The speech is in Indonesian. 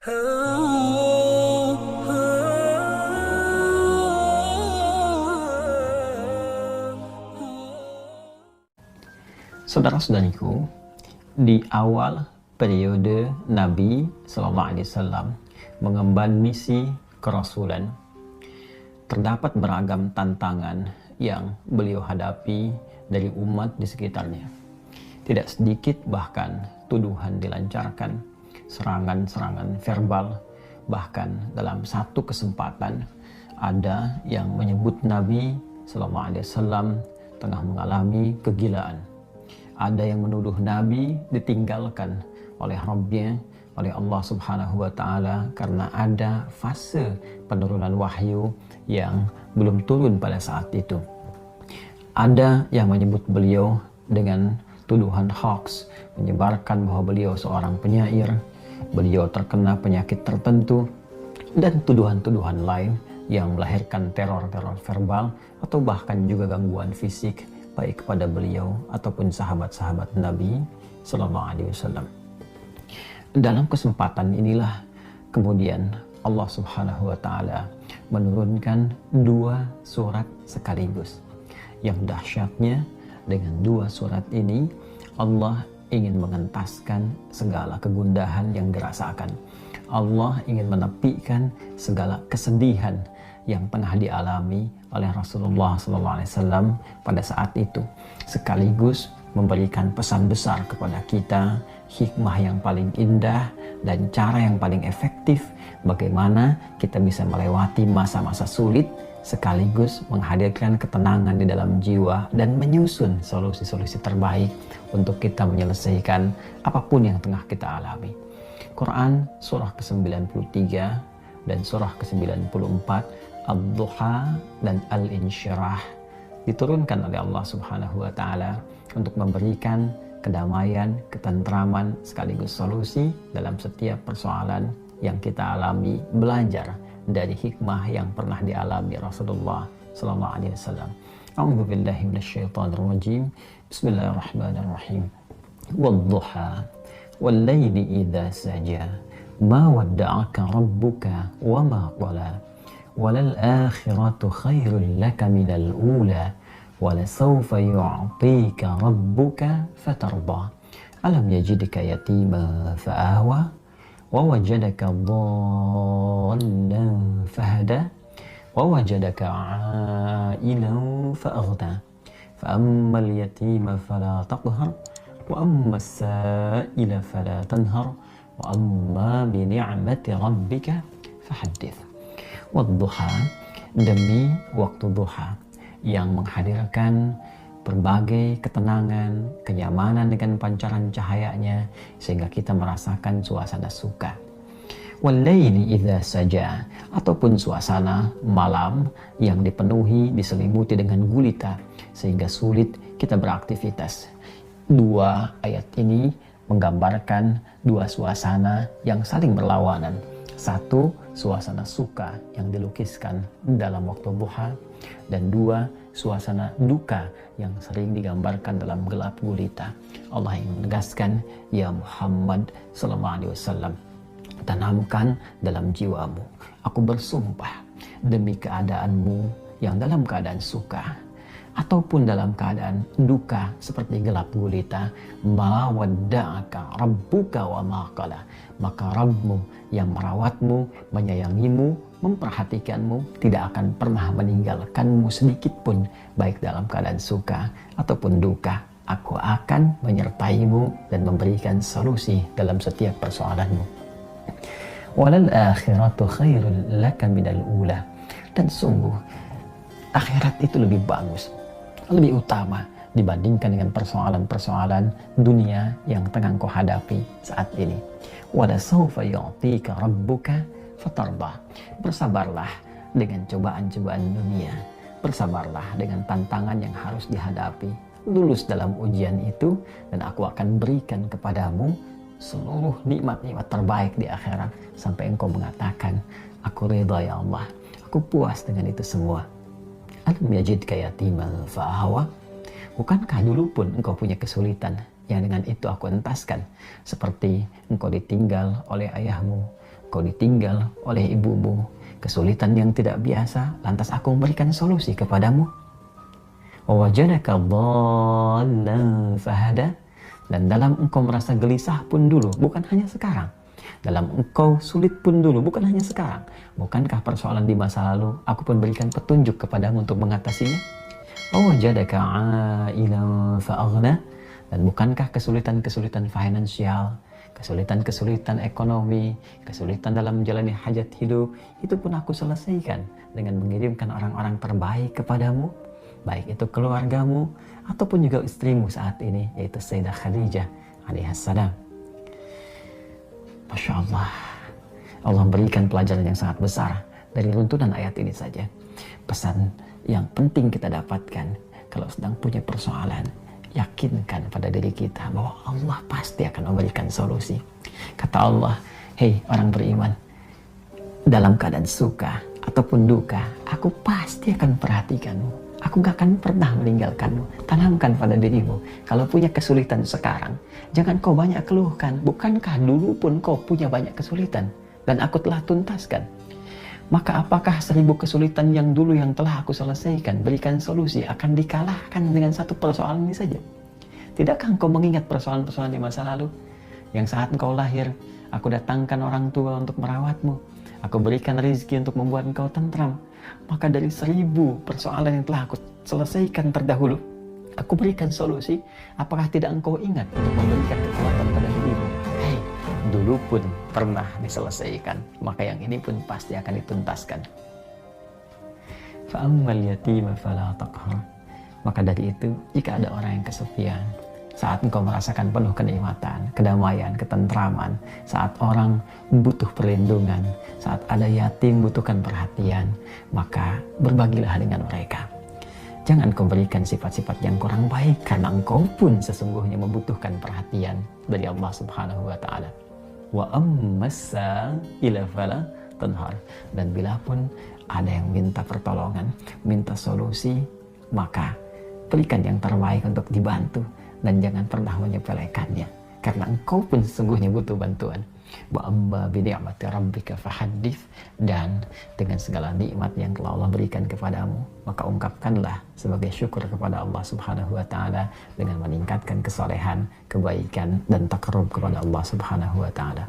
Saudara-saudariku, di awal periode Nabi SAW mengemban misi kerasulan, terdapat beragam tantangan yang beliau hadapi dari umat di sekitarnya. Tidak sedikit bahkan tuduhan dilancarkan, serangan-serangan verbal, bahkan dalam satu kesempatan ada yang menyebut Nabi SAW tengah mengalami kegilaan. Ada yang menuduh Nabi ditinggalkan oleh Rabbnya, oleh Allah Subhanahu wa Ta'ala, karena ada fase penurunan wahyu yang belum turun pada saat itu. Ada yang menyebut beliau dengan tuduhan hoax, menyebarkan bahwa beliau seorang penyair, beliau terkena penyakit tertentu, dan tuduhan-tuduhan lain yang melahirkan teror-teror verbal atau bahkan juga gangguan fisik baik kepada beliau ataupun sahabat-sahabat Nabi Sallallahu Alaihi Wasallam. Dalam kesempatan inilah kemudian Allah Subhanahu Wa Taala menurunkan dua surat sekaligus. Yang dahsyatnya, dengan dua surat ini Allah ingin mengentaskan segala kegundahan yang dirasakan. Allah ingin menepikan segala kesedihan yang pernah dialami oleh Rasulullah SAW pada saat itu, sekaligus memberikan pesan besar kepada kita, hikmah yang paling indah dan cara yang paling efektif bagaimana kita bisa melewati masa-masa sulit, sekaligus menghadirkan ketenangan di dalam jiwa dan menyusun solusi-solusi terbaik untuk kita menyelesaikan apapun yang tengah kita alami. Quran surah ke-93 dan surah ke-94, Ad-Duha dan Al-Insyirah, diturunkan oleh Allah Subhanahu wa Ta'ala untuk memberikan kedamaian, ketentraman sekaligus solusi dalam setiap persoalan yang kita alami, belajar dari hikmah yang pernah dialami Rasulullah sallallahu alaihi wasallam. A'udzu billahi minasyaitonir rajim. Bismillahirrahmanirrahim. Wad-duha wal-laili idza saja ma wadda'aka rabbuka wa ma qala walal akhiratu khairul laka minal ula walasawfa yu'tika rabbuka fatarda alam yajidka yatima fa'ahwa wa wajadaka dhallan fahada wa wajadaka 'ailan fa'aghna fa ammal yatima fala taqhar wa ammas sa'ila fala tanhar wa amma bi ni'mati rabbika fahaddits. Wadduha, demi waktu duha yang menghadirkan berbagai ketenangan, kenyamanan dengan pancaran cahayanya sehingga kita merasakan suasana suka. Wal-laili idza saja, ataupun suasana malam yang dipenuhi, diselimuti dengan gulita sehingga sulit kita beraktivitas. Dua ayat ini menggambarkan dua suasana yang saling berlawanan. Satu, suasana suka yang dilukiskan dalam waktu duha, dan dua, suasana duka yang sering digambarkan dalam gelap gulita. Allah yang menegaskan, ya Muhammad sallallahu alaihi wasallam, tanamkan dalam jiwamu, aku bersumpah demi keadaanmu yang dalam keadaan suka ataupun dalam keadaan duka seperti gelap gulita, ma wadda'aka rabbuka wa ma qala, maka Rabbmu yang merawatmu, menyayangimu, memperhatikanmu tidak akan pernah meninggalkanmu sedikit pun, baik dalam keadaan suka ataupun duka. Aku akan menyertaimu dan memberikan solusi dalam setiap persoalanmu. Walal akhiratu khairul laka minal ula, dan sungguh akhirat itu lebih bagus, lebih utama dibandingkan dengan persoalan-persoalan dunia yang tengah kau hadapi saat ini. Wala sawfa yu'tika rabbuka fatarda, bersabarlah dengan cobaan-cobaan dunia, bersabarlah dengan tantangan yang harus dihadapi, lulus dalam ujian itu dan aku akan berikan kepadamu seluruh nikmat-nikmat terbaik di akhirat sampai engkau mengatakan, aku ridha ya Allah, aku puas dengan itu semua. Alam yajidka yatiman fa'ahwa, bukankah dulu pun engkau punya kesulitan yang dengan itu aku entaskan, seperti engkau ditinggal oleh ayahmu, kau ditinggal oleh ibumu, kesulitan yang tidak biasa, lantas aku memberikan solusi kepadamu. Wajadaka dhallan fahada, dan dalam engkau merasa gelisah pun dulu, bukan hanya sekarang. Dalam engkau sulit pun dulu, bukan hanya sekarang. Bukankah persoalan di masa lalu aku pun berikan petunjuk kepadamu untuk mengatasinya? Wajadaka ailan faaghna, dan bukankah kesulitan-kesulitan finansial, kesulitan-kesulitan ekonomi, kesulitan dalam menjalani hajat hidup, itu pun aku selesaikan dengan mengirimkan orang-orang terbaik kepadamu, baik itu keluargamu ataupun juga istrimu saat ini, yaitu Sayyidah Khadijah alaihissalam. Masya Allah, Allah berikan pelajaran yang sangat besar dari runtunan ayat ini saja. Pesan yang penting kita dapatkan kalau sedang punya persoalan, yakinkan pada diri kita bahwa Allah pasti akan memberikan solusi. Kata Allah, hei orang beriman, dalam keadaan suka ataupun duka, aku pasti akan perhatikanmu. Aku gak akan pernah meninggalkanmu. Tanamkan pada dirimu, kalau punya kesulitan sekarang, jangan kau banyak keluhkan. Bukankah dulu pun kau punya banyak kesulitan dan aku telah tuntaskan? Maka apakah 1000 kesulitan yang dulu yang telah aku selesaikan, berikan solusi, akan dikalahkan dengan satu persoalan ini saja? Tidakkah engkau mengingat persoalan-persoalan di masa lalu? Yang saat engkau lahir, aku datangkan orang tua untuk merawatmu. Aku berikan rezeki untuk membuat engkau tentram. Maka dari 1000 persoalan yang telah aku selesaikan terdahulu, aku berikan solusi. Apakah tidak engkau ingat untuk memberikan kekuatan pada dirimu? Hei, dulu pun pernah diselesaikan, maka yang ini pun pasti akan dituntaskan. Fa'ammal yatima fala taqhar. Maka dari itu, jika ada orang yang kesepian, saat engkau merasakan penuh kenikmatan, kedamaian, ketentraman, saat orang butuh perlindungan, saat ada yatim butuhkan perhatian, maka berbagilah dengan mereka. Jangan kau berikan sifat-sifat yang kurang baik, karena engkau pun sesungguhnya membutuhkan perhatian dari Allah Subhanahu wa Ta'ala. Wa ammasa ila fala tanhar. Dan bila pun ada yang minta pertolongan, minta solusi, maka berikan yang terbaik untuk dibantu. Dan jangan pernah menyepelekannya, karena engkau pun sesungguhnya butuh bantuan. Wa amma bi ni'mati rabbika fahaddits, dan dengan segala nikmat yang telah Allah berikan kepadamu, maka ungkapkanlah sebagai syukur kepada Allah Subhanahu wa Ta'ala dengan meningkatkan kesolehan, kebaikan dan takarrub kepada Allah Subhanahu wa Ta'ala.